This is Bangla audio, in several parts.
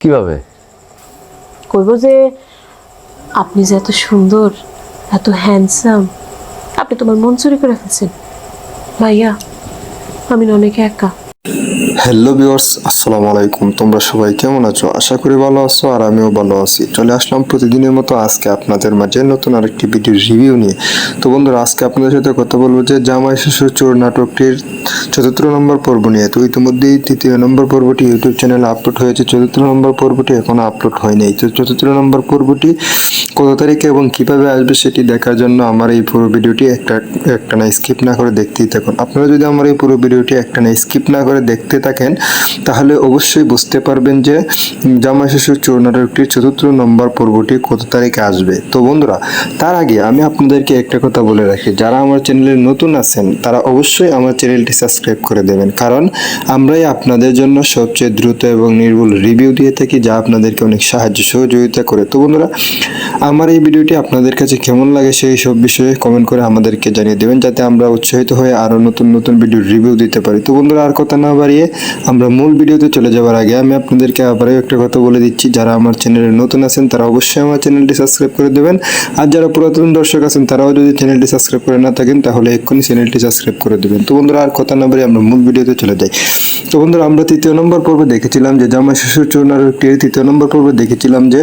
কিভাবে? কইব যে আপনি যে এত সুন্দর, এত হ্যান্ডসাম, আপনি তোমার মন চুরি করে ফেলছেন। ভাইয়া, আমি না অনেক একা। হ্যালো ভিউয়ার্স, আসসালামু আলাইকুম। তোমরা সবাই কেমন আছো? আশা করি ভালো আছো, আর আমিও ভালো আছি। চলে আসলাম প্রতিদিনের মতো আজকে আপনাদের মাঝে নতুন আরেকটি ভিডিও রিভিউ নিয়ে। তো বন্ধুরা, আজকে আপনাদের সাথে কথা বলবো যে জামাই ষষ্ঠীর চোর নাটকটির ৪র্থ নম্বর পর্ব নিয়ে। তো ইতিমধ্যেই ৩য় নম্বর পর্বটি ইউটিউব চ্যানেলে আপলোড হয়েছে। ৪র্থ নম্বর পর্বটি এখনো আপলোড হয়নি। তো ৪র্থ নম্বর পর্বটি কত তারিখে এবং কিভাবে আসবে সেটি দেখার জন্য আমার এই পুরো ভিডিওটি একটা না স্কিপ না করে দেখতেই থাকুন। আপনারা যদি আমার এই পুরো ভিডিওটি একটা না স্কিপ না করে দেখতে থাকেন তাহলে অবশ্যই বুঝতে পারবেন যে জামাই ষষ্ঠীর চোর নাটকটির ৪র্থ নম্বর পর্বটি কত তারিখে আসবে। তো বন্ধুরা, তার আগে আমি আপনাদেরকে একটা কথা বলে রাখি, যারা আমার চ্যানেলে নতুন আছেন তারা অবশ্যই আমার চ্যানেলটি সাবস্ক্রাইব করে দেবেন, কারণ আমরাই আপনাদের জন্য সবচেয়ে দ্রুত এবং নির্ভুল রিভিউ দিয়ে থাকি, যা আপনাদেরকে অনেক সাহায্য সহযোগিতা করে। তো বন্ধুরা, আমার এই ভিডিওটি আপনাদের কাছে কেমন লাগে সেই সব বিষয়ে কমেন্ট করে আমাদেরকে জানিয়ে দেবেন, যাতে আমরা উৎসাহিত হয়ে আরও নতুন নতুন ভিডিও রিভিউ দিতে পারি। তো বন্ধুরা, আর কথা না বাড়িয়ে আমরা মূল ভিডিওতে চলে যাওয়ার আগে আমি আপনাদেরকে আবারও একটা কথা বলে দিচ্ছি, যারা আমার চ্যানেলে নতুন আছেন তারা অবশ্যই আমার চ্যানেলটি সাবস্ক্রাইব করে দেবেন, আর যারা পুরাতন দর্শক আছেন তারাও যদি চ্যানেলটি সাবস্ক্রাইব করে না থাকেন তাহলে এক্ষুনি চ্যানেলটি সাবস্ক্রাইব করে দেবেন। তো বন্ধুরা, আর কথা না বাড়িয়ে আমরা মূল ভিডিওতে চলে যাই। তো বন্ধুরা, আমরা ৩য় নম্বর পর্বে দেখেছিলাম যে জামাই ষষ্ঠীর চোর নাটকটির ৩য় নম্বর পর্বে দেখেছিলাম যে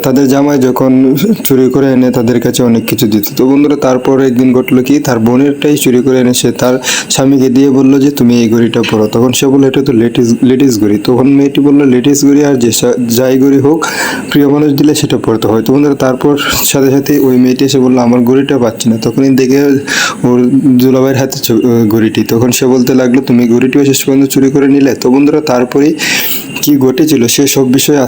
তাদের জামাই যখন চুরি করে এনে তাদের কাছে অনেক কিছু দিত। তো বন্ধুরা, তারপর একদিন ঘটলো কি, তার বোনেরটাই চুরি করে এনে সে তার স্বামীকে দিয়ে বললো যে তুমি এই ঘড়িটা পরো। তখন সে বললো এটা তো লেডিস ঘড়ি। তখন মেয়েটি বললো লেডিস ঘড়ি আর যাই ঘড়ি হোক, প্রিয় মানুষ দিলে সেটা পরতে হয়। তো বন্ধুরা, তারপর সাথে সাথে ওই মেয়েটি এসে বললো আমার ঘড়িটা পাচ্ছি না। তখনই দেখে ওর দুলাভাইয়ের হাতে ঘড়িটি। তখন সে বলতে লাগলো তুমি ঘড়িটিও শেষ পর্যন্ত চুরি করে নিলে। তো বন্ধুরা, তারপরেই কি ঘটেছিল সে সব বিষয়ে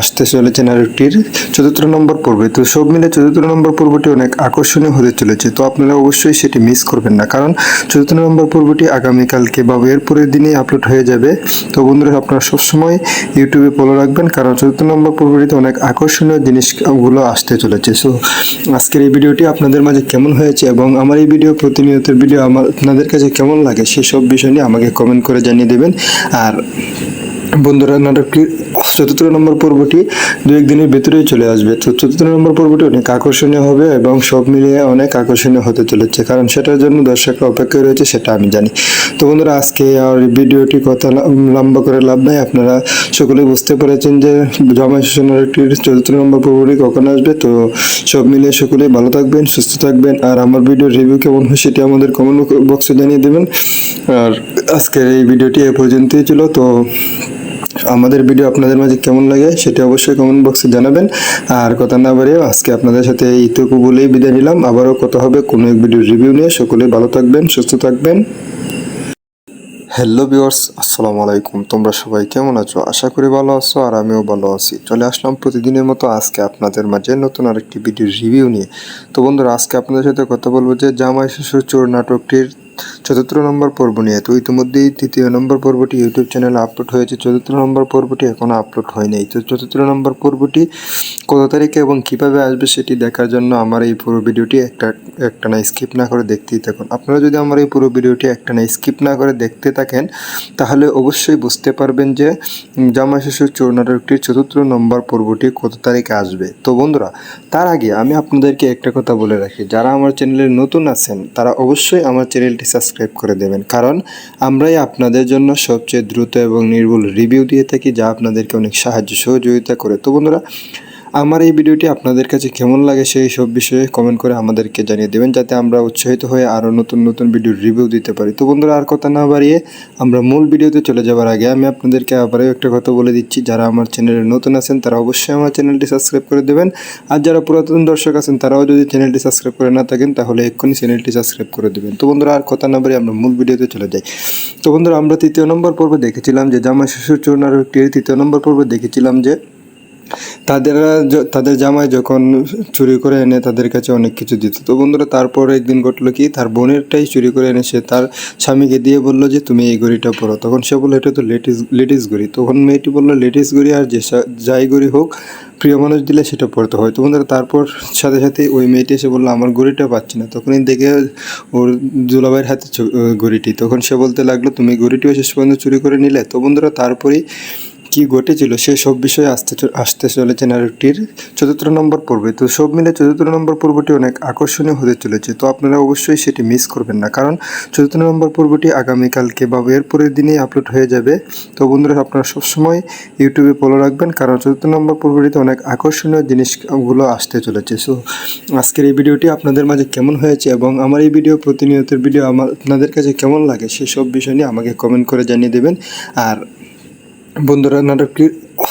আসতে চলেছে নাটকটির ৪র্থ নম্বর পর্বে। তো সব মিলে ৪র্থ নম্বর পর্বটি অনেক আকর্ষণীয় হতে চলেছে। তো আপনারা অবশ্যই সেটি মিস করবেন না, কারণ ৪র্থ নম্বর পর্বটি আগামীকালকে বা এরপরের দিনেই আপলোড হয়ে যাবে। তো বন্ধুরা, আপনারা সবসময় ইউটিউবে ফলো রাখবেন, কারণ ৪র্থ নম্বর পর্বটিতে অনেক আকর্ষণীয় জিনিসগুলো আসতে চলেছে। সো আজকের এই ভিডিওটি আপনাদের মাঝে কেমন হয়েছে এবং আমার এই ভিডিও প্রতিনিয়তের ভিডিও আপনাদের কাছে কেমন লাগে সেসব বিষয় নিয়ে আমাকে কমেন্ট করে জানিয়ে দেবেন। আর বন্ধুরা, নাটকটির ৪র্থ নম্বর পর্বটি ২-১ দিনের ভেতরেই চলে আসবে। তো ৪র্থ নম্বর পর্বটি অনেক আকর্ষণীয় হবে এবং সব মিলিয়ে অনেক আকর্ষণীয় হতে চলেছে, কারণ সেটার জন্য দর্শকরা অপেক্ষায় রয়েছে, সেটা আমি জানি। তো বন্ধুরা, আজকে আর ভিডিওটি কথা লম্বা করে লাভ নাই। আপনারা সকলেই বুঝতে পেরেছেন যে জামাই ষষ্ঠী নাটকটির ৪র্থ নম্বর পর্বটি কখন আসবে। তো সব মিলিয়ে সকলেই ভালো থাকবেন, সুস্থ থাকবেন, আর আমার ভিডিওর রিভিউ কেমন হয় সেটি আমাদের কমেন্ট বক্সে জানিয়ে দেবেন। আর আজকের এই ভিডিওটি এ পর্যন্তই ছিল। তো আমাদের ভিডিও আপনাদের মাঝে কেমন লাগে সেটা অবশ্যই কমেন্ট বক্সে জানাবেন। আর কথা না বাড়িয়ে আজকে আপনাদের সাথে এইটুকু বলেই বিদায় নিলাম। আবারও কথা হবে কোনো এক ভিডিওর রিভিউ নিয়ে। সকলেই ভালো থাকবেন, সুস্থ থাকবেন। হ্যালো ভিউয়ার্স, আসসালামু আলাইকুম। তোমরা সবাই কেমন আছো? আশা করি ভালো আছো, আর আমিও ভালো আছি। চলে আসলাম প্রতিদিনের মতো আজকে আপনাদের মাঝে নতুন আরেকটি ভিডিও রিভিউ নিয়ে। তো বন্ধুরা, আজকে আপনাদের সাথে কথা বলবো যে জামাই ষষ্ঠীর চোর নাটকটির ৪র্থ নম্বর পর্ব নিয়ে। তো ইতিমধ্যেই ৩য় নম্বর পর্বটি ইউটিউব চ্যানেলে আপলোড হয়েছে। ৪র্থ নম্বর পর্বটি এখনো আপলোড হয়নি। তো ৪র্থ নম্বর পর্বটি কত তারিখে এবং কিভাবে আসবে সেটি দেখার জন্য আমার এই পুরো ভিডিওটি একটা না স্কিপ না করে দেখতেই থাকুন। আপনারা যদি আমার এই পুরো ভিডিওটি একটা না স্কিপ না করে দেখতে থাকেন তাহলে অবশ্যই বুঝতে পারবেন যে জামাই ষষ্ঠীর চোর নাটকটির ৪র্থ নম্বর পর্বটি কত তারিখে আসবে। তো বন্ধুরা, তার আগে আমি আপনাদেরকে একটা কথা বলে রাখি, যারা আমার চ্যানেলে নতুন আছেন তারা অবশ্যই আমার চ্যানেলটি সাবস্ক্রাইব করে দেবেন, কারণ আমরাই আপনাদের জন্য সবচেয়ে দ্রুত এবং নির্ভুল রিভিউ দিয়ে থাকি, যা আপনাদেরকে অনেক সাহায্য সহযোগিতা করে। তো বন্ধুরা, আমার এই ভিডিওটি আপনাদের কাছে কেমন লাগে সেই সব বিষয়ে কমেন্ট করে আমাদেরকে জানিয়ে দেবেন, যাতে আমরা উৎসাহিত হয়ে আরও নতুন নতুন ভিডিও রিভিউ দিতে পারি। তো বন্ধুরা, আর কথা না বাড়িয়ে আমরা মূল ভিডিওতে চলে যাওয়ার আগে আমি আপনাদেরকে আবারও একটা কথা বলে দিচ্ছি, যারা আমার চ্যানেলে নতুন আছেন তারা অবশ্যই আমার চ্যানেলটি সাবস্ক্রাইব করে দেবেন, আর যারা পুরাতন দর্শক আছেন তারাও যদি চ্যানেলটি সাবস্ক্রাইব করে না থাকেন তাহলে এক্ষুনি চ্যানেলটি সাবস্ক্রাইব করে দেবেন। তো বন্ধুরা, আর কথা না বাড়িয়ে আমরা মূল ভিডিওতে চলে যাই। তো বন্ধুরা, আমরা ৩য় নম্বর পর্বে দেখেছিলাম যে জামাই ষষ্ঠীর চোর নাটকটির ৩য় নম্বর পর্বে দেখেছিলাম যে তাদের জামাই যখন চুরি করে এনে তাদের কাছে অনেক কিছু দিত। তো বন্ধুরা, তারপর একদিন ঘটলো কি, তার বোনেরটাই চুরি করে এনে সে তার স্বামীকে দিয়ে বললো যে তুমি এই ঘড়িটা পরো। তখন সে বললো এটা তো লেডিস ঘড়ি। তখন মেয়েটি বললো লেডিস ঘড়ি আর যাই ঘড়ি হোক, প্রিয় মানুষ দিলে সেটা পড়তে হয়। তো বন্ধুরা, তারপর সাথে সাথে ওই মেয়েটি এসে বললো আমার ঘড়িটা পাচ্ছি না। তখনই দেখে ওর দুলাভাইয়ের হাতে ঘড়িটি। তখন সে বলতে লাগলো তুমি ঘড়িটিও শেষ পর্যন্ত চুরি করে নিলে। তো বন্ধুরা, তারপরেই কি ঘটেছিল সেসব বিষয়ে আসতে চলেছে নাটকটির ৪র্থ নম্বর পর্বে। তো সব মিলে ৪র্থ নম্বর পর্বটি অনেক আকর্ষণীয় হতে চলেছে, তো আপনারা অবশ্যই সেটি মিস করবেন না, কারণ ৪র্থ নম্বর পর্বটি আগামীকালকে বা এর পরের দিনেই আপলোড হয়ে যাবে। তো বন্ধুরা, আপনারা সবসময় ইউটিউবে ফলো রাখবেন, কারণ ৪র্থ নম্বর পর্বটিতে অনেক আকর্ষণীয় জিনিসগুলো আসতে চলেছে। সো আজকের এই ভিডিওটি আপনাদের মাঝে কেমন হয়েছে এবং আমার এই ভিডিও প্রতিনিয়তের ভিডিও আপনাদের কাছে কেমন লাগে সেসব বিষয় নিয়ে আমাকে কমেন্ট করে জানিয়ে দেবেন। আর বন্ধুরা, নাটকটির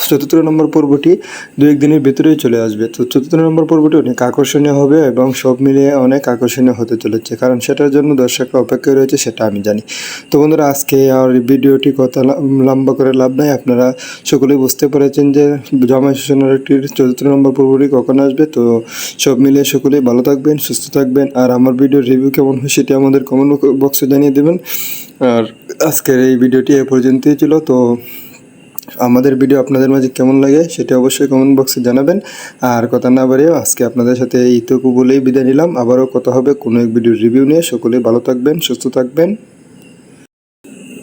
৪র্থ নম্বর পর্বটি ২-১ দিনের ভিতরেই চলে আসবে। তো ৪র্থ নম্বর পর্বটি অনেক আকর্ষণীয় হবে এবং সব মিলিয়ে অনেক আকর্ষণীয় হতে চলেছে, কারণ সেটার জন্য দর্শকরা অপেক্ষায় রয়েছে, সেটা আমি জানি। তো বন্ধুরা, আজকে আর ভিডিওটি কথা লম্বা করে লাভ নাই, আপনারা সকলেই বুঝতে পেরেছেন যে জামাই ষষ্ঠী নাটকটির ৪র্থ নম্বর পর্বটি কখন আসবে। তো সব মিলিয়ে সকলেই ভালো থাকবেন, সুস্থ থাকবেন, আর আমার ভিডিওর রিভিউ কেমন হয় সেটি আমাদের কমেন্ট বক্সে জানিয়ে দেবেন। আর আজকের এই ভিডিওটি এ পর্যন্তই ছিল। তো আমাদের ভিডিও আপনাদের মাঝে কেমন লাগে সেটা অবশ্যই কমেন্ট বক্সে জানাবেন। আর কথা না বাড়িয়ে আজকে আপনাদের সাথে এইটুকু বলেই বিদায় নিলাম। আবারও কথা হবে কোনো এক ভিডিওর রিভিউ নিয়ে। সকলেই ভালো থাকবেন, সুস্থ থাকবেন।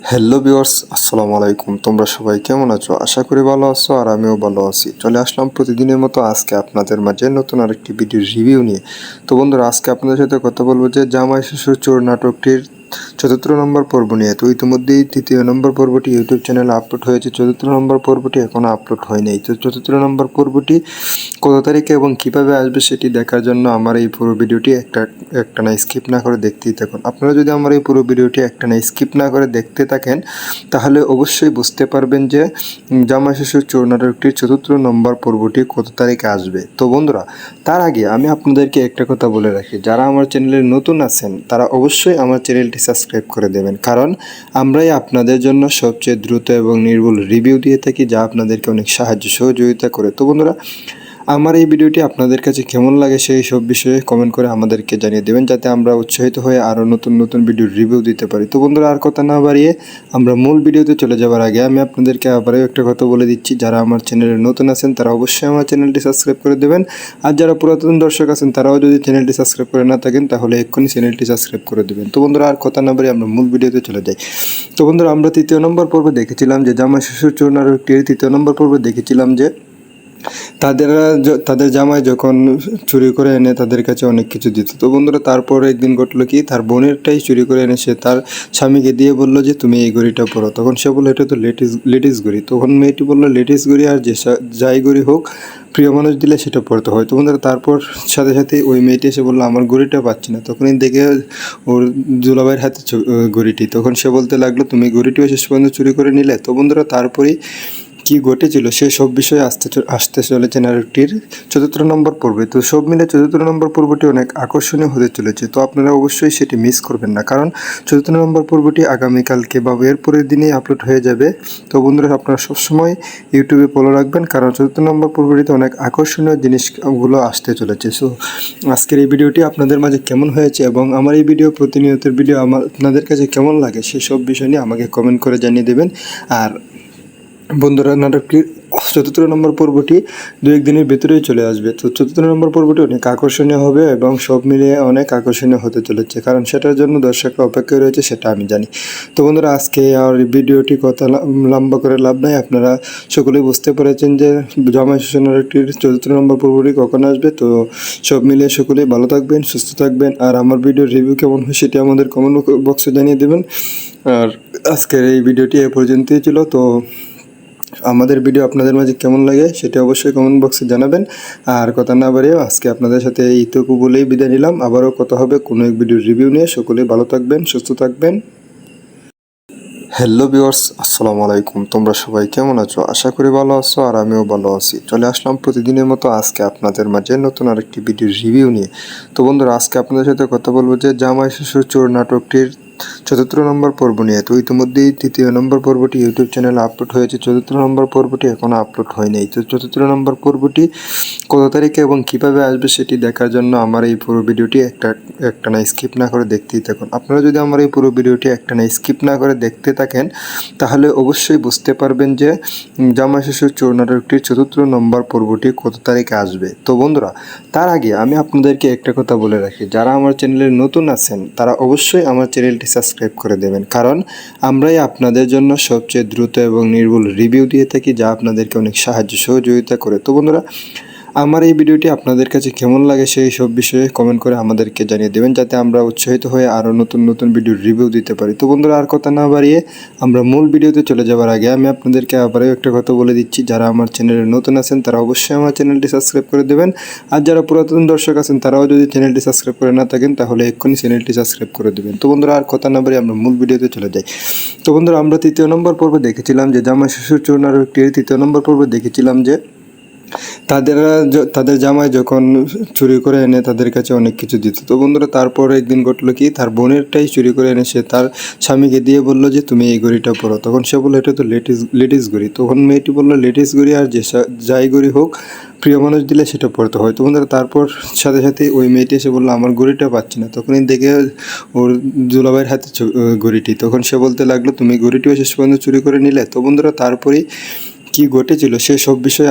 হ্যালো ভিউয়ার্স, আসসালামু আলাইকুম। তোমরা সবাই কেমন আছো? আশা করি ভালো আছো, আর আমিও ভালো আছি। চলে আসলাম প্রতিদিনের মতো আজকে আপনাদের মাঝে নতুন আরেকটি ভিডিওর রিভিউ নিয়ে। তো বন্ধুরা, আজকে আপনাদের সাথে কথা বলবো যে জামাই ষষ্ঠী চোর নাটকটির ৪র্থ নম্বর পর্ব নিয়ে। তো ইতিমধ্যেই ৩য় নম্বর পর্বটি ইউটিউব চ্যানেলে আপলোড হয়েছে, ৪র্থ নম্বর পর্বটি এখনও আপলোড হয়নি। তো ৪র্থ নম্বর পর্বটি কত তারিখে এবং কীভাবে আসবে সেটি দেখার জন্য আমার এই পুরো ভিডিওটি একটা না স্কিপ না করে দেখতেই থাকুন। আপনারা যদি আমার এই পুরো ভিডিওটি একটা না স্কিপ না করে দেখতে থাকেন, তাহলে অবশ্যই বুঝতে পারবেন যে জামাই ষষ্ঠী চোর নাটকটির ৪র্থ নম্বর পর্বটি কত তারিখে আসবে। তো বন্ধুরা, তার আগে আমি আপনাদেরকে একটা কথা বলে রাখি, যারা আমার চ্যানেলে নতুন আছেন তারা অবশ্যই আমার চ্যানেলটি সাবস্ক্রাইব করে দেবেন, কারণ আমরাই আপনাদের জন্য সবচেয়ে দ্রুত এবং নির্ভুল রিভিউ দিয়ে থাকি, যা আপনাদেরকে অনেক সাহায্য সহযোগিতা করে। তো বন্ধুরা, আমার এই ভিডিওটি আপনাদের কাছে কেমন লাগে সেই সব বিষয়ে কমেন্ট করে আমাদেরকে জানিয়ে দেবেন, যাতে আমরা উৎসাহিত হয়ে আরও নতুন নতুন ভিডিওর রিভিউ দিতে পারি। তো বন্ধুরা, আর কথা না বাড়িয়ে আমরা মূল ভিডিওতে চলে যাওয়ার আগে আমি আপনাদেরকে আবারও একটা কথা বলে দিচ্ছি, যারা আমার চ্যানেলে নতুন আছেন তারা অবশ্যই আমার চ্যানেলটি সাবস্ক্রাইব করে দেবেন, আর যারা পুরাতন দর্শক আছেন তারাও যদি চ্যানেলটি সাবস্ক্রাইব করে না থাকেন তাহলে এক্ষুনি চ্যানেলটি সাবস্ক্রাইব করে দেবেন। তো বন্ধুরা, আর কথা না বাড়িয়ে আমরা মূল ভিডিওতে চলে যাই। তো বন্ধুরা, আমরা ৩য় নম্বর পর্বে দেখেছিলাম যে জামাই ষষ্ঠী চোর নাটকটির ৩য় নম্বর পর্বে দেখেছিলাম যে তাদের জামাই যখন চুরি করে এনে তাদের কাছে অনেক কিছু দিত। তো বন্ধুরা, তারপর একদিন ঘটলো কি, তার বোনেরটাই চুরি করে এনে সে তার স্বামীকে দিয়ে বললো যে তুমি এই ঘড়িটা পরো। তখন সে বললো এটা তো লেডিস ঘড়ি। তখন মেয়েটি বললো লেডিস ঘড়ি আর যাই ঘড়ি হোক, প্রিয় মানুষ দিলে সেটা পড়তে হয়। তো বন্ধুরা, তারপর সাথে সাথে ওই মেয়েটি এসে বললো আমার ঘড়িটা পাচ্ছি না। তখনই দেখে ওর দুলাভাইয়ের হাতে ঘড়িটি। তখন সে বলতে লাগলো তুমি ঘড়িটিও শেষ পর্যন্ত চুরি করে নিলে। তো বন্ধুরা, তারপরেই কি ঘটেছিল সেসব বিষয়ে আসতে চলেছে নাটকটির ৪র্থ নম্বর পর্বে। তো সব মিলে ৪র্থ নম্বর পর্বটি অনেক আকর্ষণীয় হতে চলেছে, তো আপনারা অবশ্যই সেটি মিস করবেন না, কারণ ৪র্থ নম্বর পর্বটি আগামীকালকে বা এর পরের দিনেই আপলোড হয়ে যাবে। তো বন্ধুরা, আপনারা সবসময় ইউটিউবে ফলো রাখবেন, কারণ ৪র্থ নম্বর পর্বটিতে অনেক আকর্ষণীয় জিনিসগুলো আসতে চলেছে। সো আজকের এই ভিডিওটি আপনাদের মাঝে কেমন হয়েছে এবং আমার এই ভিডিও প্রতিনিয়তের ভিডিও আপনাদের কাছে কেমন লাগে সেসব বিষয় নিয়ে আমাকে কমেন্ট করে জানিয়ে দেবেন। আর বন্ধুরা, নাটকটির ৪র্থ নম্বর পর্বটি ২-১ দিনের ভিতরেই চলে আসবে। তো ৪র্থ নম্বর পর্বটি অনেক আকর্ষণীয় হবে এবং সব মিলিয়ে অনেক আকর্ষণীয় হতে চলেছে, কারণ সেটার জন্য দর্শকরা অপেক্ষায় রয়েছে, সেটা আমি জানি। তো বন্ধুরা, আজকে আর ভিডিওটি কথা লম্বা করে লাভ নাই, আপনারা সকলেই বুঝতে পেরেছেন যে জামাই ষষ্ঠী নাটকটির ৪র্থ নম্বর পর্বটি কখন আসবে। তো সব মিলিয়ে সকলেই ভালো থাকবেন, সুস্থ থাকবেন, আর আমার ভিডিওর রিভিউ কেমন হয় সেটি আমাদের কমেন্ট বক্সে জানিয়ে দেবেন। আর আজকের এই ভিডিওটি এ পর্যন্তই ছিল। তো আমাদের ভিডিও আপনাদের মাঝে কেমন লাগে সেটা অবশ্যই কমেন্ট বক্সে জানাবেন। আর কথা না বাড়িয়ে আজকে আপনাদের সাথে এইটুকু বলেই বিদায় নিলাম। আবারও কথা হবে কোনো এক ভিডিওর রিভিউ নিয়ে। সকলেই ভালো থাকবেন, সুস্থ থাকবেন। হ্যালো ভিউয়ার্স, আসসালামু আলাইকুম। তোমরা সবাই কেমন আছো? আশা করি ভালো আছো, আর আমিও ভালো আছি। চলে আসলাম প্রতিদিনের মতো আজকে আপনাদের মাঝে নতুন আরেকটি ভিডিওর রিভিউ নিয়ে। তো বন্ধুরা, আজকে আপনাদের সাথে কথা বলবো যে জামাই ষষ্ঠী চোর নাটকটির ৪র্থ নম্বর পর্ব নিয়ে। তো ইতিমধ্যেই ৩য় নম্বর পর্বটি ইউটিউব চ্যানেলে আপলোড হয়েছে, ৪র্থ নম্বর পর্বটি এখনও আপলোড হয়নি। তো ৪র্থ নম্বর পর্বটি কত তারিখে এবং কীভাবে আসবে সেটি দেখার জন্য আমার এই পুরো ভিডিওটি একটা না স্কিপ না করে দেখতেই থাকুন। আপনারা যদি আমার এই পুরো ভিডিওটি একটা না স্কিপ না করে দেখতে থাকেন, তাহলে অবশ্যই বুঝতে পারবেন যে জামাই ষষ্ঠী চোর নাটকটির ৪র্থ নম্বর পর্বটি কত তারিখে আসবে। তো বন্ধুরা, তার আগে আমি আপনাদেরকে একটা কথা বলে রাখি, যারা আমার চ্যানেলে নতুন আছেন তারা অবশ্যই আমার চ্যানেলটি চ্যানেলটি সাবস্ক্রাইব করে দেবেন, কারণ আমরাই আপনাদের জন্য সবচেয়ে দ্রুত এবং নির্ভুল রিভিউ দিয়ে থাকি, যা আপনাদেরকে অনেক সাহায্য সহযোগিতা করে। তো বন্ধুরা, আমার এই ভিডিওটি আপনাদের কাছে কেমন লাগে সেই সব বিষয়ে কমেন্ট করে আমাদেরকে জানিয়ে দেবেন, যাতে আমরা উৎসাহিত হয়ে আরও নতুন নতুন ভিডিওর রিভিউ দিতে পারি। তো বন্ধুরা, আর কথা না বাড়িয়ে আমরা মূল ভিডিওতে চলে যাওয়ার আগে আমি আপনাদেরকে আবারও একটা কথা বলে দিচ্ছি, যারা আমার চ্যানেলে নতুন আছেন তারা অবশ্যই আমার চ্যানেলটি সাবস্ক্রাইব করে দেবেন, আর যারা পুরাতন দর্শক আছেন তারাও যদি চ্যানেলটি সাবস্ক্রাইব করে না থাকেন তাহলে এক্ষুনি চ্যানেলটি সাবস্ক্রাইব করে দেবেন। তো বন্ধুরা, আর কথা না বাড়িয়ে আমরা মূল ভিডিওতে চলে যাই। তো বন্ধুরা, আমরা 3 নম্বর পর্বে দেখেছিলাম যে জামাই শ্বশুর চোর নাটকটির 3 নম্বর পর্বে দেখেছিলাম যে তাদের জামাই যখন চুরি করে এনে তাদের কাছে অনেক কিছু দিত। তো বন্ধুরা, তারপর একদিন ঘটলো কি, তার বোনেরটাই চুরি করে এনে সে তার স্বামীকে দিয়ে বলল যে তুমি এই ঘড়িটা পরো। তখন সে বললো এটা তো লেডিস ঘড়ি। তখন মেয়েটি বললো লেডিস ঘড়ি আর যাই ঘড়ি হোক, প্রিয় মানুষ দিলে সেটা পড়তে হয়। তো বন্ধুরা, তারপর সাথে সাথে ওই মেয়েটি এসে বললো আমার ঘড়িটা পাচ্ছি না। তখনই দেখে ওর দুলাভাইয়ের হাতে ঘড়িটি। তখন সে বলতে লাগলো তুমি ঘড়িটিও শেষ পর্যন্ত চুরি করে নিলে। তো বন্ধুরা, তারপরেই কি ঘটেছিল সে সব বিষয়ে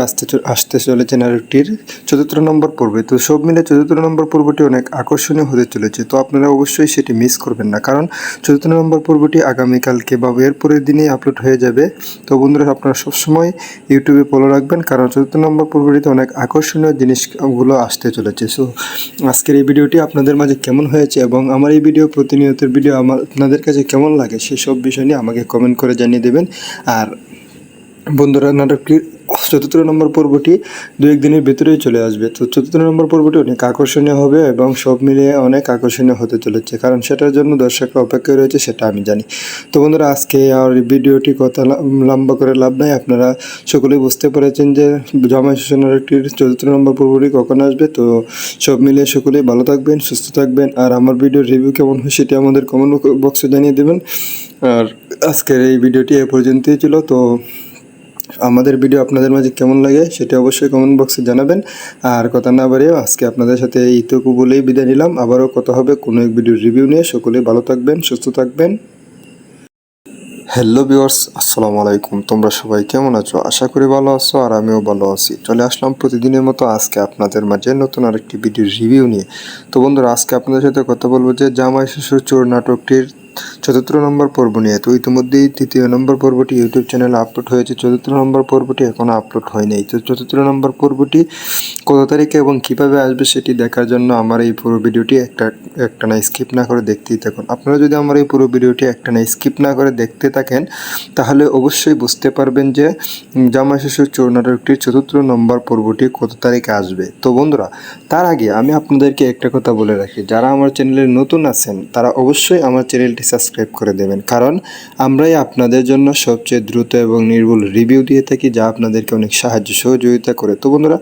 আসতে চলেছে নাটকটির 4 নম্বর পর্বে। তো সব মিলে 4 নম্বর পর্বটি অনেক আকর্ষণীয় হতে চলেছে। তো আপনারা অবশ্যই সেটি মিস করবেন না, কারণ 4 নম্বর পর্বটি আগামীকালকে বা এর পরের দিনেই আপলোড হয়ে যাবে। তো বন্ধুরা, আপনারা সবসময় ইউটিউবে ফলো রাখবেন, কারণ 4 নম্বর পর্বটিতে অনেক আকর্ষণীয় জিনিসগুলো আসতে চলেছে। সো আজকের এই ভিডিওটি আপনাদের মাঝে কেমন হয়েছে এবং আমার এই ভিডিও প্রতিনিয়তের ভিডিও আপনাদের কাছে কেমন লাগে সেসব বিষয় নিয়ে আমাকে কমেন্ট করে জানিয়ে দেবেন। আর বন্ধুরা, নাটকটির 4 নম্বর পর্বটি 2-1 দিনের ভেতরেই চলে আসবে। তো 4 নম্বর পর্বটি অনেক আকর্ষণীয় হবে এবং সব মিলিয়ে অনেক আকর্ষণীয় হতে চলেছে, কারণ সেটার জন্য দর্শকরা অপেক্ষায় রয়েছে, সেটা আমি জানি। তো বন্ধুরা, আজকে আর ভিডিওটি কথা লম্বা করে লাভ নাই। আপনারা সকলেই বুঝতে পেরেছেন যে জামাই শ্বশুর নাটকটির 4 নম্বর পর্বটি কখন আসবে। তো সব মিলিয়ে সকলেই ভালো থাকবেন, সুস্থ থাকবেন, আর আমার ভিডিওর রিভিউ কেমন হয় সেটি আমাদের কমেন্ট বক্সে জানিয়ে দেবেন। আর আজকের এই ভিডিওটি এ পর্যন্তই ছিল। তো আমাদের ভিডিও আপনাদের মাঝে কেমন লাগে সেটা অবশ্যই কমেন্ট বক্সে জানাবেন। আর কথা না বাড়িয়ে আজকে আপনাদের সাথে এইটুকু বলেই বিদায় নিলাম। আবারও কথা হবে কোনো এক ভিডিওর রিভিউ নিয়ে। সকলেই ভালো থাকবেন, সুস্থ থাকবেন। হ্যালো ভিউয়ার্স, আসসালামু আলাইকুম। তোমরা সবাই কেমন আছো? আশা করি ভালো আছো, আর আমিও ভালো আছি। চলে আসলাম প্রতিদিনের মতো আজকে আপনাদের মাঝে নতুন আরেকটি ভিডিওর রিভিউ নিয়ে। তো বন্ধুরা, আজকে আপনাদের সাথে কথা বলবো যে জামাই শ্বশুর চোর নাটকটির 4 নম্বর পর্ব নিয়ে। তো ইতিমধ্যেই 3 নম্বর পর্বটি ইউটিউব চ্যানেলে আপলোড হয়েছে। 4 নম্বর পর্বটি এখনও আপলোড হয়নি। তো 4 নম্বর পর্বটি কত তারিখে এবং কীভাবে আসবে সেটি দেখার জন্য আমার এই পুরো ভিডিওটি একটা না স্কিপ না করে দেখতেই থাকুন। আপনারা যদি আমার এই পুরো ভিডিওটি একটা না স্কিপ না করে দেখতে থাকেন তাহলে অবশ্যই বুঝতে পারবেন যে জামাই শ্বশুর চোর নাটকটির 4 নম্বর পর্বটি কত তারিখে আসবে। তো বন্ধুরা, তার আগে আমি আপনাদেরকে একটা কথা বলে রাখি, যারা আমার চ্যানেলে নতুন আছেন তারা অবশ্যই আমার চ্যানেলটি সাবস্ক্রাইব করে দেবেন, কারণ আমরাই আপনাদের জন্য সবচেয়ে দ্রুত এবং নির্ভুল রিভিউ দিয়ে থাকি, যা আপনাদেরকে অনেক সাহায্য সহযোগিতা করে। তো বন্ধুরা,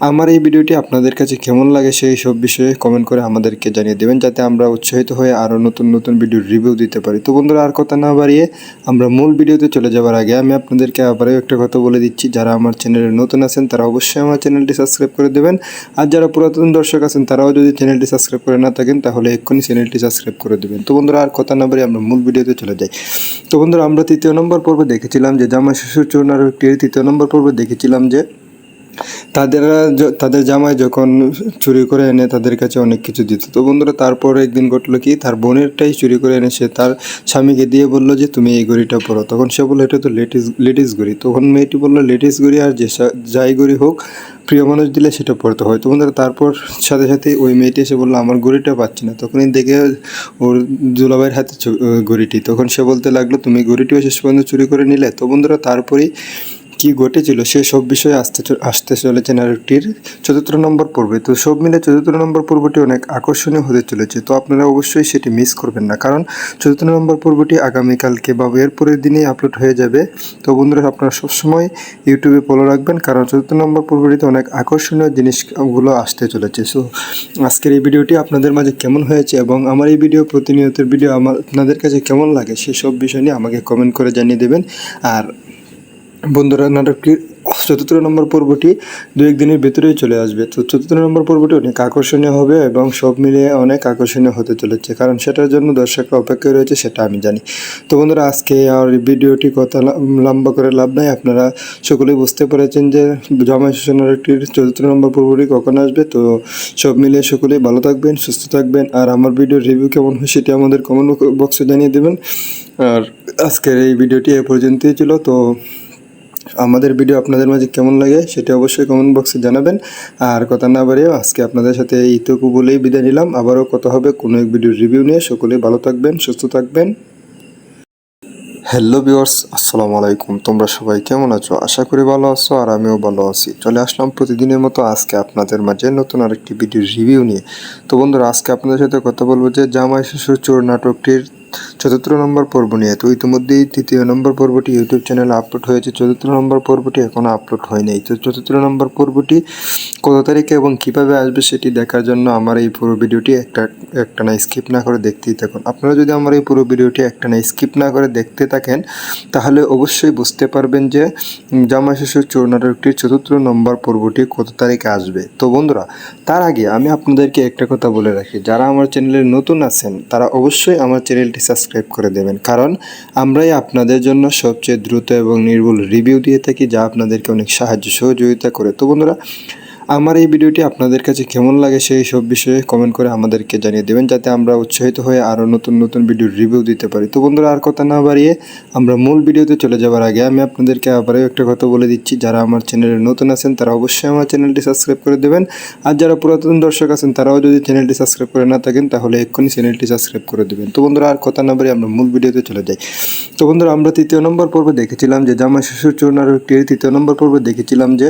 আমার এই ভিডিওটি আপনাদের কাছে কেমন লাগে সেই সব বিষয়ে কমেন্ট করে আমাদেরকে জানিয়ে দেবেন, যাতে আমরা উৎসাহিত হয়ে আরও নতুন নতুন ভিডিওর রিভিউ দিতে পারি। তো বন্ধুরা, আর কথা না বাড়িয়ে আমরা মূল ভিডিওতে চলে যাওয়ার আগে আমি আপনাদেরকে আবারও একটা কথা বলে দিচ্ছি, যারা আমার চ্যানেলে নতুন আছেন তারা অবশ্যই আমার চ্যানেলটি সাবস্ক্রাইব করে দেবেন, আর যারা পুরাতন দর্শক আছেন তারাও যদি চ্যানেলটি সাবস্ক্রাইব করে না থাকেন তাহলে এক্ষুনি চ্যানেলটি সাবস্ক্রাইব করে দেবেন। তো বন্ধুরা, আর কথা না বাড়িয়ে আমরা মূল ভিডিওতে চলে যাই। তো বন্ধুরা, আমরা 3 নম্বর পর্বে দেখেছিলাম যে জামাই শ্বশুর চোর নাটকটির 3 নম্বর পর্বে দেখেছিলাম যে তাদের জামাই যখন চুরি করে এনে তাদের কাছে অনেক কিছু দিত। তো বন্ধুরা, তারপর একদিন ঘটলো কি, তার বোনেরটাই চুরি করে এনে সে তার স্বামীকে দিয়ে বলল যে তুমি এই ঘড়িটা পরো। তখন সে বললো এটা তো লেডিস ঘড়ি। তখন মেয়েটি বললো লেডিস ঘড়ি আর যাই ঘড়ি হোক, প্রিয় মানুষ দিলে সেটা পড়তে হয়। তো বন্ধুরা, তারপর সাথে সাথে ওই মেয়েটি এসে বললো আমার ঘড়িটা পাচ্ছি না। তখনই দেখে ওর দুলাভাইয়ের হাতে ঘড়িটি। তখন সে বলতে লাগলো তুমি ঘড়িটিও শেষ পর্যন্ত চুরি করে নিলে। তো বন্ধুরা, তারপরেই কি ঘটেছিল সে সব বিষয়ে আসতে চলেছে নাটকটির 4 নম্বর পর্বে। তো সব মিলে 4 নম্বর পর্বটি অনেক আকর্ষণীয় হতে চলেছে। তো আপনারা অবশ্যই সেটি মিস করবেন না, কারণ 4 নম্বর পর্বটি আগামীকালকে বা এর পরের দিনেই আপলোড হয়ে যাবে। তো বন্ধুরা, আপনারা সবসময় ইউটিউবে ফলো রাখবেন, কারণ 4 নম্বর পর্বটিতে অনেক আকর্ষণীয় জিনিসগুলো আসতে চলেছে। সো আজকের এই ভিডিওটি আপনাদের মাঝে কেমন হয়েছে এবং আমার এই ভিডিও প্রতিনিয়তের ভিডিও আপনাদের কাছে কেমন লাগে সেসব বিষয় নিয়ে আমাকে কমেন্ট করে জানিয়ে দেবেন। আর বন্ধুরা, নাটকটির চতুর্থ নম্বর পর্বটি দু একদিনের ভেতরেই চলে আসবে। তো চতুর্থ নম্বর পর্বটি অনেক আকর্ষণীয় হবে এবং সব মিলিয়ে অনেক আকর্ষণীয় হতে চলেছে, কারণ সেটার জন্য দর্শকরা অপেক্ষায় রয়েছে, সেটা আমি জানি। তো বন্ধুরা, আজকে আর ভিডিওটি কথা লম্বা করে লাভ নাই। আপনারা সকলেই বুঝতে পেরেছেন যে জামাই ষষ্ঠীর চতুর্থ নম্বর পর্বটি কখন আসবে। তো সব মিলিয়ে সকলেই ভালো থাকবেন, সুস্থ থাকবেন, আর আমার ভিডিওর রিভিউ কেমন হয় সেটি আমাদের কমেন্ট বক্সে জানিয়ে দেবেন। আর আজকের এই ভিডিওটি এ পর্যন্তই ছিল। তো আমাদের ভিডিও আপনাদের মাঝে কেমন লাগে সেটা অবশ্যই কমেন্ট বক্সে জানাবেন। আর কথা না বাড়িয়ে আজকে আপনাদের সাথে এইটুকু বলেই বিদায় নিলাম। আবারও কথা হবে কোনো এক ভিডিওর রিভিউ নিয়ে। সকলেই ভালো থাকবেন, সুস্থ থাকবেন। হ্যালো ভিউয়ার্স, আসসালামু আলাইকুম। তোমরা সবাই কেমন আছো? আশা করি ভালো আছো, আর আমিও ভালো আছি। চলে আসলাম প্রতিদিনের মতো আজকে আপনাদের মাঝে নতুন আরেকটি ভিডিওর রিভিউ নিয়ে। তো বন্ধুরা, আজকে আপনাদের সাথে কথা বলবো যে জামাই ষষ্ঠীর চোর নাটকটির চতুর্থ নম্বর পর্ব নিয়ে। তো ইতিমধ্যেই তৃতীয় নম্বর পর্বটি ইউটিউব চ্যানেলে আপলোড হয়েছে, চতুর্থ নম্বর পর্বটি এখনও আপলোড হয়নি। তো চতুর্থ নম্বর পর্বটি কত তারিখে এবং কীভাবে আসবে সেটি দেখার জন্য আমার এই পুরো ভিডিওটি একটা না স্কিপ না করে দেখতেই থাকুন। আপনারা যদি আমার এই পুরো ভিডিওটি একটা না স্কিপ না করে দেখতে থাকেন তাহলে অবশ্যই বুঝতে পারবেন যে জামাই ষষ্ঠীর চোর নাটকটির চতুর্থ নম্বর পর্বটি কত তারিখে আসবে। তো বন্ধুরা, তার আগে আমি আপনাদেরকে একটা কথা বলে রাখি, যারা আমার চ্যানেলে নতুন আছেন তারা অবশ্যই আমার চ্যানেলটি সাবস্ক্রাইব করে দেবেন, কারণ আমরাই আপনাদের জন্য সবচেয়ে দ্রুত এবং নির্ভুল রিভিউ দিয়ে থাকি, যা আপনাদেরকে অনেক সাহায্য সহযোগিতা করে। তো বন্ধুরা, আমার এই ভিডিওটি আপনাদের কাছে কেমন লাগে সেই সব বিষয়ে কমেন্ট করে আমাদেরকে জানিয়ে দেবেন, যাতে আমরা উৎসাহিত হয়ে আরও নতুন নতুন ভিডিওর রিভিউ দিতে পারি। তো বন্ধুরা, আর কথা না বাড়িয়ে আমরা মূল ভিডিওতে চলে যাওয়ার আগে আমি আপনাদেরকে আবারও একটা কথা বলে দিচ্ছি, যারা আমার চ্যানেলে নতুন আছেন তারা অবশ্যই আমার চ্যানেলটি সাবস্ক্রাইব করে দেবেন। আর যারা পুরাতন দর্শক আছেন তারাও যদি চ্যানেলটি সাবস্ক্রাইব করে না থাকেন তাহলে এক্ষুনি চ্যানেলটি সাবস্ক্রাইব করে দেবেন। তো বন্ধুরা, আর কথা না বাড়িয়ে আমরা মূল ভিডিওতে চলে যাই। তো বন্ধুরা, আমরা তৃতীয় নম্বর পর্বে দেখেছিলাম যে জামাই ষষ্ঠীর চোর নাটকটির তৃতীয় নম্বর পর্বে দেখেছিলাম যে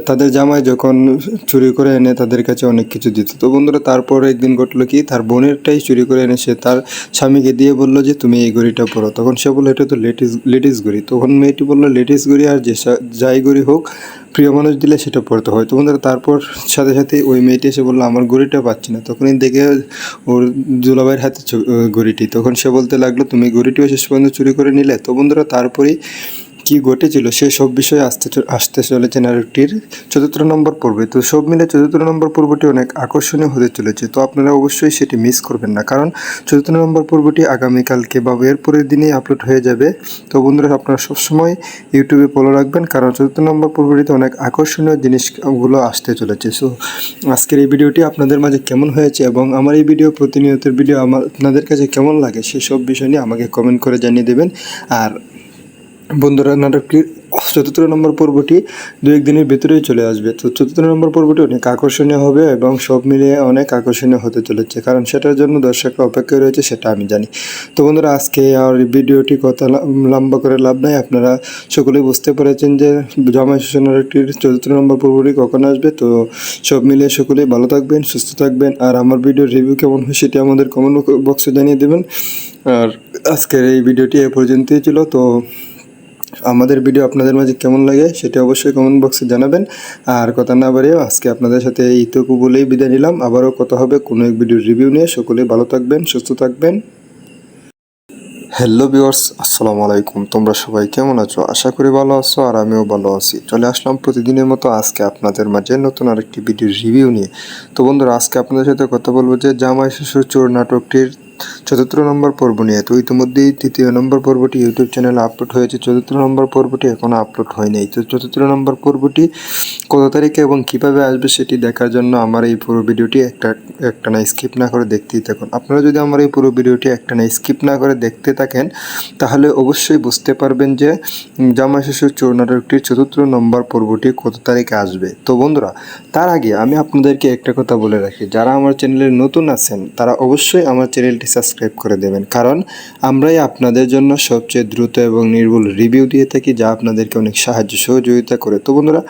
তাদের জামাই যখন চুরি করে এনে তাদের কাছে অনেক কিছু দিত। তো বন্ধুরা, তারপর একদিন ঘটলো কি, তার বোনেরটাই চুরি করে এনে সে তার স্বামীকে দিয়ে বললো যে তুমি এই ঘড়িটা পরো। তখন সে বললো এটা তো লেডিস ঘড়ি। তখন মেয়েটি বললো লেডিস ঘড়ি আর যাই ঘড়ি হোক, প্রিয় মানুষ দিলে সেটা পড়তে হয়। তো বন্ধুরা, তারপর সাথে সাথে ওই মেয়েটি এসে বললো আমার ঘড়িটা পাচ্ছি না। তখনই দেখে ওর দুলাভাইয়ের হাতে ঘড়িটি। তখন সে বলতে লাগলো তুমি ঘড়িটিও শেষ পর্যন্ত চুরি করে নিলে। তো বন্ধুরা, তারপরেই কী ঘটেছিল সে সব বিষয়ে আসতে চলেছে নাটকটির চতুর্থ নম্বর পর্বে। তো সব মিলে চতুর্থ নম্বর পর্বটি অনেক আকর্ষণীয় হতে চলেছে। তো আপনারা অবশ্যই সেটি মিস করবেন না, কারণ চতুর্থ নম্বর পর্বটি আগামীকালকে বা এর পরের দিনেই আপলোড হয়ে যাবে। তো বন্ধুরা, আপনারা সবসময় ইউটিউবে ফলো রাখবেন, কারণ চতুর্থ নম্বর পর্বটিতে অনেক আকর্ষণীয় জিনিসগুলো আসতে চলেছে। সো আজকের এই ভিডিওটি আপনাদের মাঝে কেমন হয়েছে এবং আমার এই ভিডিও প্রতিনিয়তের ভিডিও আপনাদের কাছে কেমন লাগে সেসব বিষয় নিয়ে আমাকে কমেন্ট করে জানিয়ে দেবেন। আর বন্ধুরা, নাটকটির চতুর্থ নম্বর পর্বটি দু একদিনের ভেতরেই চলে আসবে। তো চতুর্থ নম্বর পর্বটি অনেক আকর্ষণীয় হবে এবং সব মিলিয়ে অনেক আকর্ষণীয় হতে চলেছে, কারণ সেটার জন্য দর্শকরা অপেক্ষায় রয়েছে, সেটা আমি জানি। তো বন্ধুরা, আজকে আর ভিডিওটি কথা লম্বা করে লাভ নাই। আপনারা সকলেই বুঝতে পেরেছেন যে জামাই ষষ্ঠী নাটকটির চতুর্থ নম্বর পর্বটি কখন আসবে। তো সব মিলিয়ে সকলেই ভালো থাকবেন, সুস্থ থাকবেন, আর আমার ভিডিওর রিভিউ কেমন হয় সেটি আমাদের কমেন্ট বক্সে জানিয়ে দেবেন। আর আজকের এই ভিডিওটি এ পর্যন্তই ছিল। তো আমাদের ভিডিও আপনাদের মাঝে কেমন লাগে সেটা অবশ্যই কমেন্ট বক্সে জানাবেন। আর কথা না বাড়িয়ে আজকে আপনাদের সাথে এইটুকু বলেই বিদায় নিলাম। আবারও কথা হবে কোনো এক ভিডিওর রিভিউ নিয়ে। সকলে ভালো থাকবেন, সুস্থ থাকবেন। হ্যালো ভিউয়ার্স, আসসালামু আলাইকুম। তোমরা সবাই কেমন আছো? আশা করি ভালো আছো, আর আমিও ভালো আছি। চলে আসলাম প্রতিদিনের মতো আজকে আপনাদের মাঝে নতুন আরেকটি ভিডিওর রিভিউ নিয়ে। তো বন্ধুরা, আজকে আপনাদের সাথে কথা বলবো যে জামাই ষষ্ঠীর চোর নাটকটির চতুর্থ নম্বর পর্ব নিয়ে। তো ইতিমধ্যেই তৃতীয় নম্বর পর্বটি ইউটিউব চ্যানেলে আপলোড হয়েছে, চতুর্থ নম্বর পর্বটি এখনও আপলোড হয়নি। তো চতুর্থ নম্বর পর্বটি কত তারিখে এবং কীভাবে আসবে সেটি দেখার জন্য আমার এই পুরো ভিডিওটি একটা না স্কিপ না করে দেখতেই থাকুন। আপনারা যদি আমার এই পুরো ভিডিওটি একটা না স্কিপ না করে দেখতে থাকেন তাহলে অবশ্যই বুঝতে পারবেন যে জামাই ষষ্ঠীর চোর নাটকটির চতুর্থ নম্বর পর্বটি কত তারিখে আসবে। তো বন্ধুরা, তার আগে আমি আপনাদেরকে একটা কথা বলে রাখি, যারা আমার চ্যানেলে নতুন আছেন তারা অবশ্যই আমার চ্যানেলটি সাবস্ক্রাইব করে দেবেন, কারণ আমরাই আপনাদের জন্য সবচেয়ে দ্রুত এবং নির্ভুল রিভিউ দিয়ে থাকি, যা আপনাদেরকে অনেক সাহায্য সহযোগিতা করে। তো বন্ধুরা,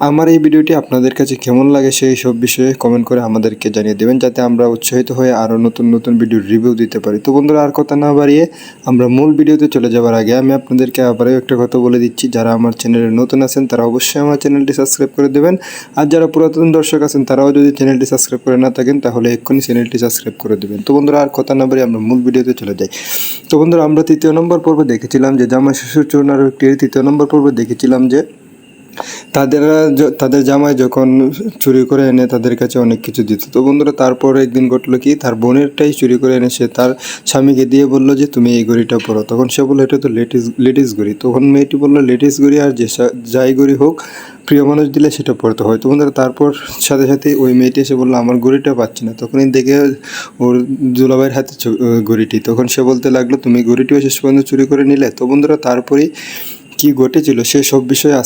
আমার এই ভিডিওটি আপনাদের কাছে কেমন লাগে সেই সব বিষয়ে কমেন্ট করে আমাদেরকে জানিয়ে দেবেন, যাতে আমরা উৎসাহিত হয়ে আরও নতুন নতুন ভিডিওর রিভিউ দিতে পারি। তো বন্ধুরা, আর কথা না বাড়িয়ে আমরা মূল ভিডিওতে চলে যাওয়ার আগে আমি আপনাদেরকে আবারও একটা কথা বলে দিচ্ছি, যারা আমার চ্যানেলে নতুন আছেন তারা অবশ্যই আমার চ্যানেলটি সাবস্ক্রাইব করে দেবেন, আর যারা পুরাতন দর্শক আছেন তারাও যদি চ্যানেলটি সাবস্ক্রাইব করে না থাকেন তাহলে এক্ষুনি চ্যানেলটি সাবস্ক্রাইব করে দেবেন। তো বন্ধুরা, আর কথা না বাড়িয়ে আমরা মূল ভিডিওতে চলে যাই। তো বন্ধুরা, আমরা 3 নম্বর পর্বে দেখেছিলাম যে জামাই শ্বশুর চোর নাটকটির 3 নম্বর পর্বে দেখেছিলাম যে তাদের জামাই যখন চুরি করে এনে তাদের কাছে অনেক কিছু দিত। তো বন্ধুরা, তারপর একদিন ঘটলো কি, তার বোনেরটাই চুরি করে এনে সে তার স্বামীকে দিয়ে বললো যে তুমি এই ঘড়িটা পরো। তখন সে বললো এটা তো লেডিস ঘড়ি। তখন মেয়েটি বললো লেডিস ঘড়ি আর যাই ঘড়ি হোক, প্রিয় মানুষ দিলে সেটা পড়তে হয়। তো বন্ধুরা, তারপর সাথে সাথে ওই মেয়েটি এসে বললো আমার ঘড়িটা পাচ্ছি না। তখনই দেখে ওর দুলাভাইয়ের হাতে ঘড়িটি। তখন সে বলতে লাগলো তুমি ঘড়িটিও শেষ পর্যন্ত চুরি করে নিলে। তো বন্ধুরা, তারপরেই কি ঘটেছিল সে সব বিষয়ে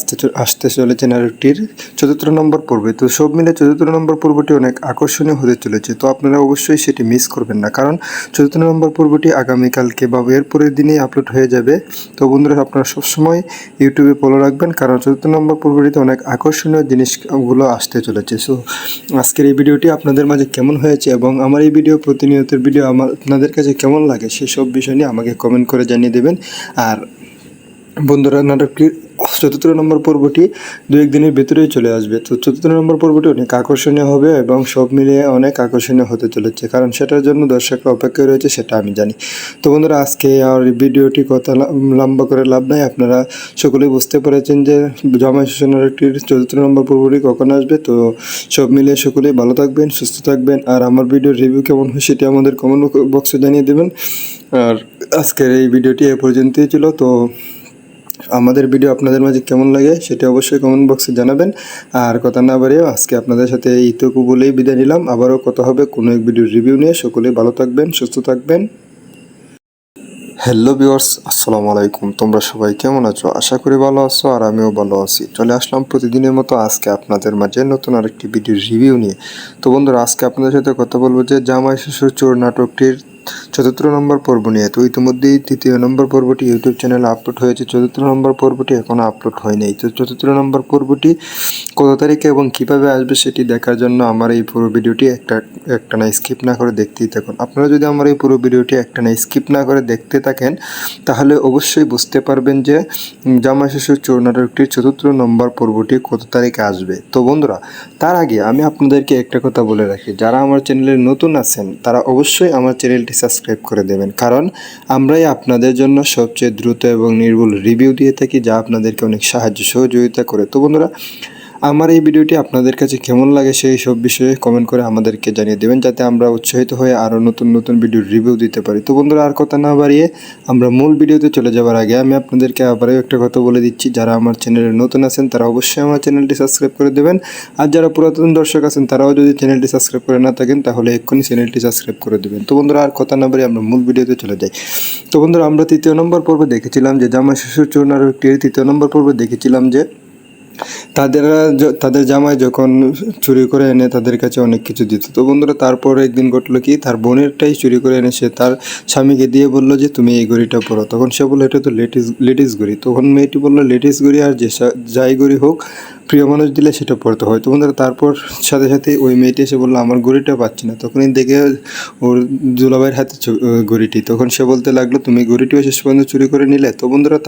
আসতে চলেছে নাটকটির 4 নম্বর পর্বে। তো সব মিলে 4 নম্বর পর্বটি অনেক আকর্ষণীয় হতে চলেছে। তো আপনারা অবশ্যই সেটি মিস করবেন না, কারণ 4 নম্বর পর্বটি আগামীকালকে বা এর পরের দিনেই আপলোড হয়ে যাবে। তো বন্ধুরা, আপনারা সবসময় ইউটিউবে ফলো রাখবেন, কারণ 4 নম্বর পর্বটিতে অনেক আকর্ষণীয় জিনিসগুলো আসতে চলেছে। সো আজকের এই ভিডিওটি আপনাদের মাঝে কেমন হয়েছে এবং আমার এই ভিডিও প্রতিনিয়তের ভিডিও আপনাদের কাছে কেমন লাগে সেসব বিষয় নিয়ে আমাকে কমেন্ট করে জানিয়ে দেবেন। আর বন্ধুরা, নাটকটির 4 নম্বর পর্বটি 2-1 দিনের ভেতরেই চলে আসবে। তো 4 নম্বর পর্বটি অনেক আকর্ষণীয় হবে এবং সব মিলিয়ে অনেক আকর্ষণীয় হতে চলেছে, কারণ সেটার জন্য দর্শকরা অপেক্ষায় রয়েছে, সেটা আমি জানি। তো বন্ধুরা, আজকে আর ভিডিওটি কথা লম্বা করে লাভ নাই। আপনারা সকলেই বুঝতে পেরেছেন যে জামাই ষষ্ঠী নাটকটির 4 নম্বর পর্বটি কখন আসবে। তো সব মিলিয়ে সকলেই ভালো থাকবেন, সুস্থ থাকবেন, আর আমার ভিডিওর রিভিউ কেমন হয় সেটি আমাদের কমেন্ট বক্সে জানিয়ে দেবেন। আর আজকের এই ভিডিওটি এ পর্যন্তই ছিল। তো আমাদের ভিডিও আপনাদের মাঝে কেমন লাগে সেটা অবশ্যই কমেন্ট বক্সে জানাবেন। আর কথা না বাড়িয়ে আজকে আপনাদের সাথে এইটুকু বলেই বিদায় নিলাম। আবারও কথা হবে কোনো এক ভিডিওর রিভিউ নিয়ে। সকলেই ভালো থাকবেন, সুস্থ থাকবেন। হ্যালো ভিউয়ার্স, আসসালামু আলাইকুম। তোমরা সবাই কেমন আছো? আশা করি ভালো আছো, আর আমিও ভালো আছি। চলে আসলাম প্রতিদিনের মতো আজকে আপনাদের মাঝে নতুন আরেকটি ভিডিওর রিভিউ নিয়ে। তো বন্ধুরা, আজকে আপনাদের সাথে কথা বলবো যে জামাই শ্বশুর চোর নাটকটির 4 নম্বর পর্ব নিয়ে। তো ইতিমধ্যেই 3 নম্বর পর্বটি ইউটিউব চ্যানেলে আপলোড হয়েছে। 4 নম্বর পর্বটি এখনও আপলোড হয়নি। তো 4 নম্বর পর্বটি কত তারিখে এবং কীভাবে আসবে সেটি দেখার জন্য আমার এই পুরো ভিডিওটি একটা না স্কিপ না করে দেখতেই থাকুন। আপনারা যদি আমার এই পুরো ভিডিওটি একটা না স্কিপ না করে দেখতে থাকেন তাহলে অবশ্যই বুঝতে পারবেন যে জামাই ষষ্ঠীর চোর নাটকটির 4 নম্বর পর্বটি কত তারিখে আসবে। তো বন্ধুরা, তার আগে আমি আপনাদেরকে একটা কথা বলে রাখি, যারা আমার চ্যানেলে নতুন আছেন তারা অবশ্যই আমার চ্যানেলটি সাবস্ক্রাইব করে দেবেন, কারণ আমরাই আপনাদের জন্য সবচেয়ে দ্রুত এবং নির্ভুল রিভিউ দিয়ে থাকি, যা আপনাদেরকে অনেক সাহায্য সহযোগিতা করে। তো বন্ধুরা, আমার এই ভিডিওটি আপনাদের কাছে কেমন লাগে সেই সব বিষয়ে কমেন্ট করে আমাদেরকে জানিয়ে দেবেন, যাতে আমরা উৎসাহিত হয়ে আরও নতুন নতুন ভিডিওর রিভিউ দিতে পারি। তো বন্ধুরা, আর কথা না বাড়িয়ে আমরা মূল ভিডিওতে চলে যাওয়ার আগে আমি আপনাদেরকে আবারও একটা কথা বলে দিচ্ছি, যারা আমার চ্যানেলে নতুন আছেন তারা অবশ্যই আমার চ্যানেলটি সাবস্ক্রাইব করে দেবেন, আর যারা পুরাতন দর্শক আছেন তারাও যদি চ্যানেলটি সাবস্ক্রাইব করে না থাকেন তাহলে এক্ষুনি চ্যানেলটি সাবস্ক্রাইব করে দেবেন। তো বন্ধুরা, আর কথা না বাড়িয়ে আমরা মূল ভিডিওতে চলে যাই। তো বন্ধুরা, আমরা 3 নম্বর পর্বে দেখেছিলাম যে জামাই শ্বশুর চোর নাটকটির 3 নম্বর পর্বে দেখেছিলাম যে তাদের জামাই যখন চুরি করে এনে তাদের কাছে অনেক কিছু দিত। তো বন্ধুরা, তারপর একদিন ঘটলো কি, তার বোনেরটাই চুরি করে এনে সে তার স্বামীকে দিয়ে বললো যে তুমি এই ঘড়িটা পরো। তখন সে বললো এটা তো লেডিস ঘড়ি। তখন মেয়েটি বললো লেডিস ঘড়ি আর যাই ঘড়ি হোক, প্রিয় মানুষ দিলে সেটা পড়তে হয়। তো বন্ধুরা, তারপর সাথে সাথে ওই মেয়েটি এসে বললো আমার ঘড়িটা পাচ্ছি না। তখনই দেখে ওর দুলাভাইয়ের হাতে ঘড়িটি। তখন সে বলতে লাগলো তুমি ঘড়িটিও শেষ পর্যন্ত চুরি করে নিলে। তো বন্ধুরা,